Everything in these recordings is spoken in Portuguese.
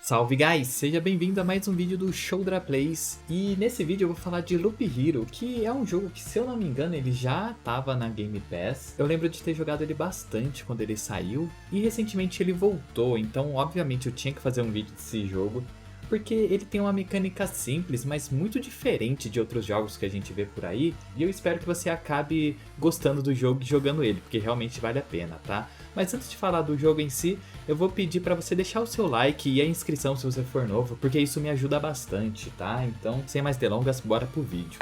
Salve guys, seja bem-vindo a mais um vídeo do Shoudra Plays. E nesse vídeo eu vou falar de Loop Hero, que é um jogo que, se eu não me engano, ele já estava na Game Pass. Eu lembro de ter jogado ele bastante quando ele saiu e recentemente ele voltou, então obviamente eu tinha que fazer um vídeo desse jogo, porque ele tem uma mecânica simples, mas muito diferente de outros jogos que a gente vê por aí. E eu espero que você acabe gostando do jogo e jogando ele, porque realmente vale a pena, tá? Mas antes de falar do jogo em si, eu vou pedir para você deixar o seu like e a inscrição se você for novo, porque isso me ajuda bastante, tá? Então, sem mais delongas, bora pro vídeo.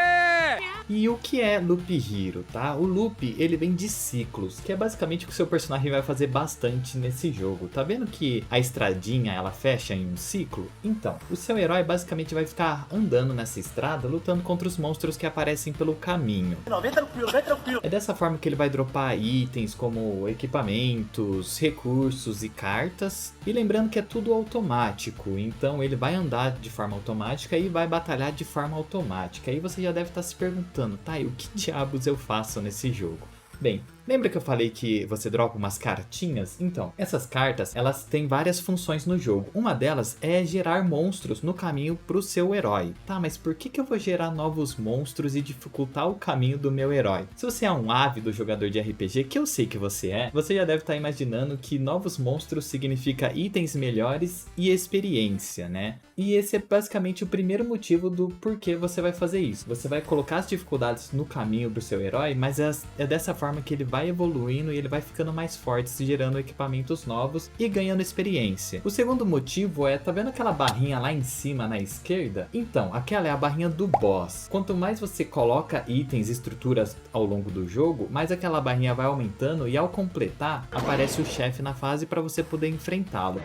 E o que é Loop Hero, tá? O loop, ele vem de ciclos, que é basicamente o que o seu personagem vai fazer bastante nesse jogo. Tá vendo que a estradinha, ela fecha em um ciclo? Então, o seu herói basicamente vai ficar andando nessa estrada, lutando contra os monstros que aparecem pelo caminho. Não, vem tranquilo, vem tranquilo. É dessa forma que ele vai dropar itens como equipamentos, recursos e cartas. E lembrando que é tudo automático, então ele vai andar de forma automática e vai batalhar de forma automática. Aí você já deve estar se perguntando, tá, e o que diabos eu faço nesse jogo? Bem, lembra que eu falei que você dropa umas cartinhas? Então, essas cartas, elas têm várias funções no jogo. Uma delas é gerar monstros no caminho pro seu herói. Tá, mas por que eu vou gerar novos monstros e dificultar o caminho do meu herói? Se você é um ávido jogador de RPG, que eu sei que você é, você já deve estar imaginando que novos monstros significa itens melhores e experiência, né? E esse é basicamente o primeiro motivo do porquê você vai fazer isso. Você vai colocar as dificuldades no caminho do seu herói, mas é dessa forma que ele vai evoluindo e ele vai ficando mais forte, gerando equipamentos novos e ganhando experiência. O segundo motivo é, tá vendo aquela barrinha lá em cima na esquerda? Então, aquela é a barrinha do boss. Quanto mais você coloca itens e estruturas ao longo do jogo, mais aquela barrinha vai aumentando e ao completar, aparece o chefe na fase para você poder enfrentá-lo.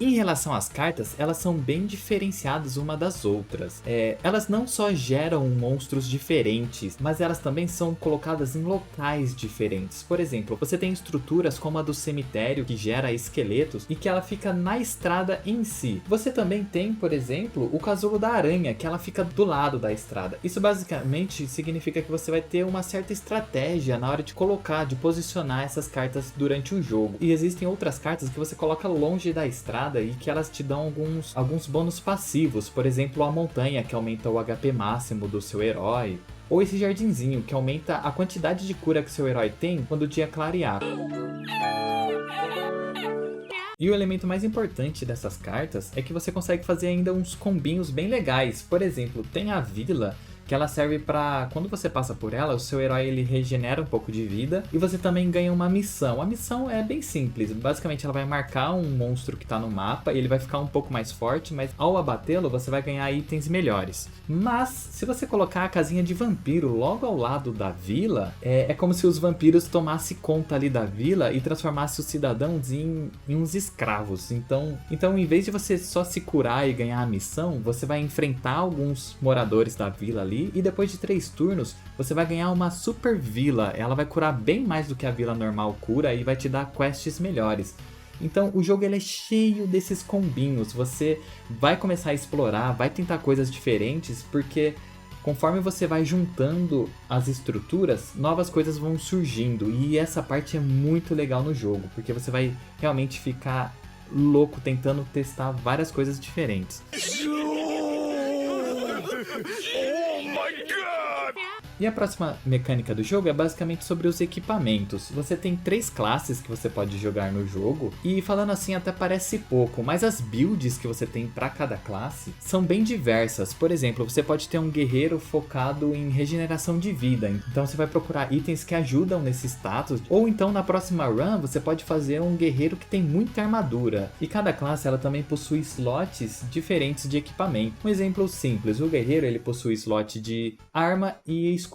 Em relação às cartas, elas são bem diferenciadas uma das outras. Elas não só geram monstros diferentes, mas elas também são colocadas em locais diferentes. Por exemplo, você tem estruturas como a do cemitério, que gera esqueletos e que ela fica na estrada em si. Você também tem, por exemplo, o casulo da aranha, que ela fica do lado da estrada. Isso basicamente significa que você vai ter uma certa estratégia na hora de colocar, de posicionar essas cartas durante o jogo. E existem outras cartas que você coloca longe da estrada e que elas te dão alguns bônus passivos, por exemplo a montanha, que aumenta o HP máximo do seu herói, ou esse jardinzinho, que aumenta a quantidade de cura que seu herói tem quando o dia clarear. E o elemento mais importante dessas cartas é que você consegue fazer ainda uns combinhos bem legais. Por exemplo, tem a vila, que ela serve pra, quando você passa por ela, o seu herói ele regenera um pouco de vida e você também ganha uma missão. A missão é bem simples, basicamente ela vai marcar um monstro que tá no mapa e ele vai ficar um pouco mais forte, mas ao abatê-lo você vai ganhar itens melhores. Mas se você colocar a casinha de vampiro logo ao lado da vila, é como se os vampiros tomassem conta ali da vila e transformassem os cidadãos em uns escravos. Então em vez de você só se curar e ganhar a missão, você vai enfrentar alguns moradores da vila ali e depois de 3 turnos você vai ganhar uma super vila. Ela vai curar bem mais do que a vila normal cura e vai te dar quests melhores. Então o jogo ele é cheio desses combinhos. Você vai começar a explorar, vai tentar coisas diferentes, porque conforme você vai juntando as estruturas, novas coisas vão surgindo. E essa parte é muito legal no jogo, porque você vai realmente ficar louco tentando testar várias coisas diferentes. E a próxima mecânica do jogo é basicamente sobre os equipamentos. Você tem 3 classes que você pode jogar no jogo, e falando assim até parece pouco, mas as builds que você tem para cada classe são bem diversas. Por exemplo, você pode ter um guerreiro focado em regeneração de vida, então você vai procurar itens que ajudam nesse status, ou então na próxima run você pode fazer um guerreiro que tem muita armadura, e cada classe ela também possui slots diferentes de equipamento. Um exemplo simples, o guerreiro ele possui slot de arma e escudo.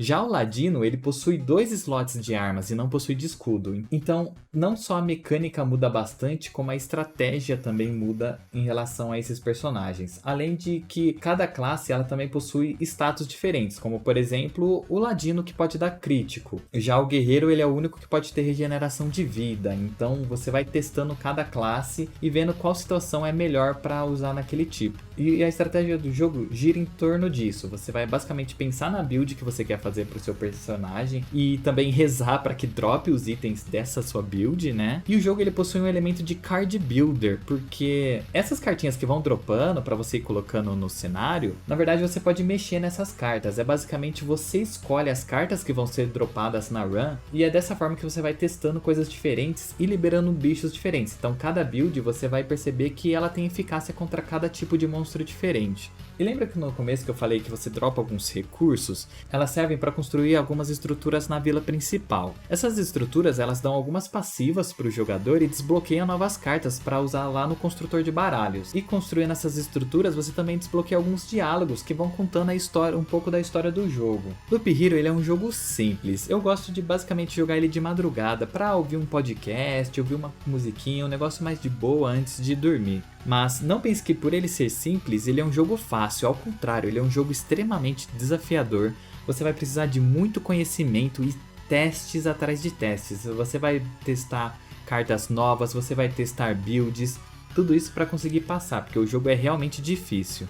Já o ladino, ele possui 2 slots de armas e não possui de escudo. Então, não só a mecânica muda bastante, como a estratégia também muda em relação a esses personagens. Além de que cada classe ela também possui status diferentes, como por exemplo, o ladino que pode dar crítico. Já o guerreiro, ele é o único que pode ter regeneração de vida. Então, você vai testando cada classe e vendo qual situação é melhor para usar naquele tipo. E a estratégia do jogo gira em torno disso. Você vai basicamente pensar na build que você quer fazer fazer pro seu personagem e também rezar para que drope os itens dessa sua build, né? E o jogo ele possui um elemento de card builder, porque essas cartinhas que vão dropando para você ir colocando no cenário, na verdade você pode mexer nessas cartas. É basicamente você escolhe as cartas que vão ser dropadas na run e é dessa forma que você vai testando coisas diferentes e liberando bichos diferentes. Então cada build você vai perceber que ela tem eficácia contra cada tipo de monstro diferente. E lembra que no começo que eu falei que você dropa alguns recursos? Elas servem para construir algumas estruturas na vila principal. Essas estruturas elas dão algumas passivas para o jogador e desbloqueiam novas cartas para usar lá no construtor de baralhos. E construindo essas estruturas você também desbloqueia alguns diálogos que vão contando a história, um pouco da história do jogo. Loop Hero ele é um jogo simples. Eu gosto de basicamente jogar ele de madrugada para ouvir um podcast, ouvir uma musiquinha, um negócio mais de boa antes de dormir. Mas não pense que por ele ser simples, ele é um jogo fácil, ao contrário, ele é um jogo extremamente desafiador. Você vai precisar de muito conhecimento e testes atrás de testes. Você vai testar cartas novas, você vai testar builds, tudo isso para conseguir passar, porque o jogo é realmente difícil.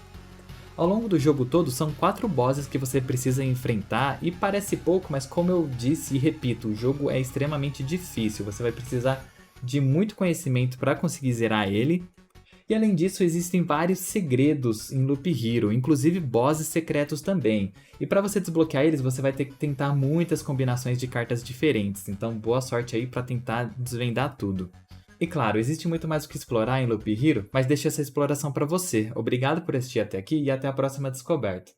Ao longo do jogo todo, são 4 bosses que você precisa enfrentar e parece pouco, mas como eu disse e repito, o jogo é extremamente difícil. Você vai precisar de muito conhecimento para conseguir zerar ele. E além disso, existem vários segredos em Loop Hero, inclusive bosses secretos também. E para você desbloquear eles, você vai ter que tentar muitas combinações de cartas diferentes. Então boa sorte aí para tentar desvendar tudo. E claro, existe muito mais o que explorar em Loop Hero, mas deixo essa exploração para você. Obrigado por assistir até aqui e até a próxima descoberta.